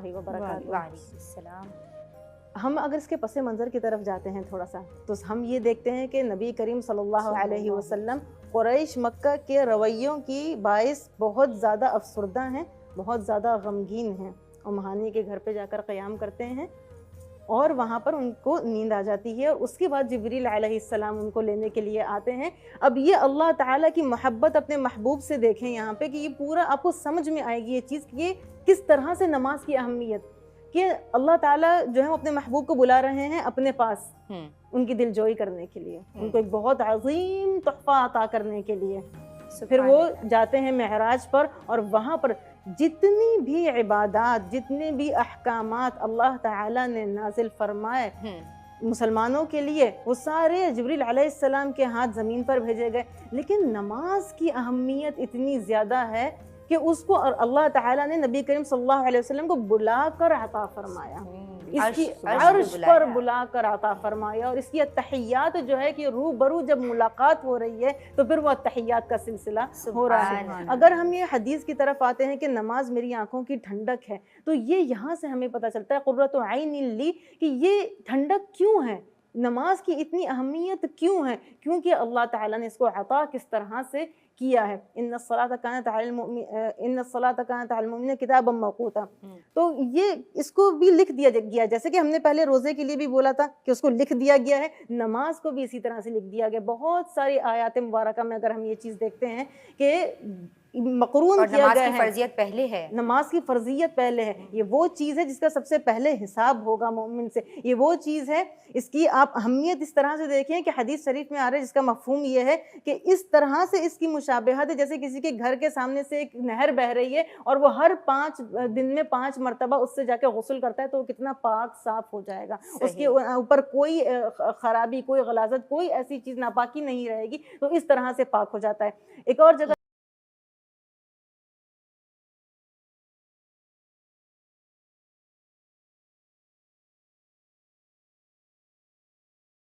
اللہ وبرکاتہ۔ وعلیکم السلام۔ ہم اگر اس کے پس منظر کی طرف جاتے ہیں تھوڑا سا، تو ہم یہ دیکھتے ہیں کہ نبی کریم صلی اللہ علیہ وسلم قریش مکہ کے رویوں کی باعث بہت زیادہ افسردہ ہیں، بہت زیادہ غمگین ہیں، اور مہانی کے گھر پہ جا کر قیام کرتے ہیں اور وہاں پر ان کو نیند آ جاتی ہے، اور اس کے بعد جبریل علیہ السلام ان کو لینے کے لیے آتے ہیں۔ اب یہ اللہ تعالیٰ کی محبت اپنے محبوب سے دیکھیں یہاں پہ، کہ یہ پورا آپ کو سمجھ میں آئے گی یہ چیز کہ یہ کس طرح سے نماز کی اہمیت، کہ اللہ تعالیٰ جو ہے اپنے محبوب کو بلا رہے ہیں اپنے پاس ان کی دلجوئی کرنے کے لیے، ان کو ایک بہت عظیم تحفہ عطا کرنے کے لیے۔ پھر وہ جاتے ہیں معراج پر، اور وہاں پر جتنی بھی عبادات، جتنے بھی احکامات اللہ تعالیٰ نے نازل فرمائے مسلمانوں کے لیے، وہ سارے جبریل علیہ السلام کے ہاتھ زمین پر بھیجے گئے۔ لیکن نماز کی اہمیت اتنی زیادہ ہے کہ اس کو اللہ تعالیٰ نے نبی کریم صلی اللہ علیہ وسلم کو بلا کر عطا فرمایا، اس کی عرش پر بلا کر عطا فرمایا، اور اس کی التحیات جو ہے کہ روبرو جب ملاقات ہو رہی ہے تو پھر وہ التحیات کا سلسلہ ہو رہا ہے۔ اگر ہم یہ حدیث کی طرف آتے ہیں کہ نماز میری آنکھوں کی ٹھنڈک ہے، تو یہ یہاں سے ہمیں پتہ چلتا ہے قرۃ عین لی، کہ یہ ٹھنڈک کیوں ہے، نماز کی اتنی اہمیت کیوں ہے، کیونکہ اللہ تعالیٰ نے اس کو عطا کس طرح سے کیا ہے۔ ان الصلاۃ کانت علی المؤمنین کتابا موقوتا، تو یہ اس کو بھی لکھ دیا گیا، جیسے کہ ہم نے پہلے روزے کے لیے بھی بولا تھا کہ اس کو لکھ دیا گیا ہے، نماز کو بھی اسی طرح سے لکھ دیا گیا۔ بہت ساری آیات مبارکہ میں اگر ہم یہ چیز دیکھتے ہیں کہ مقرون کیا گیا ہے، نماز کی فرضیت پہلے ہے، نماز کی فرضیت پہلے ہے۔ یہ وہ چیز ہے جس کا سب سے پہلے حساب ہوگا مومن سے، یہ وہ چیز ہے، اس کی آپ اہمیت اس طرح سے دیکھیں کہ حدیث شریف میں آ رہا ہے، جس کا مفہوم یہ ہے کہ اس طرح سے اس کی مشابہت ہے جیسے کسی کے گھر کے سامنے سے ایک نہر بہ رہی ہے، اور وہ ہر 5 دن میں 5 مرتبہ اس سے جا کے غسل کرتا ہے، تو وہ کتنا پاک صاف ہو جائے گا، اس کے اوپر کوئی خرابی، کوئی غلاظت، کوئی ایسی چیز ناپاکی نہیں رہے گی، تو اس طرح سے پاک ہو جاتا ہے۔ ایک اور جگہ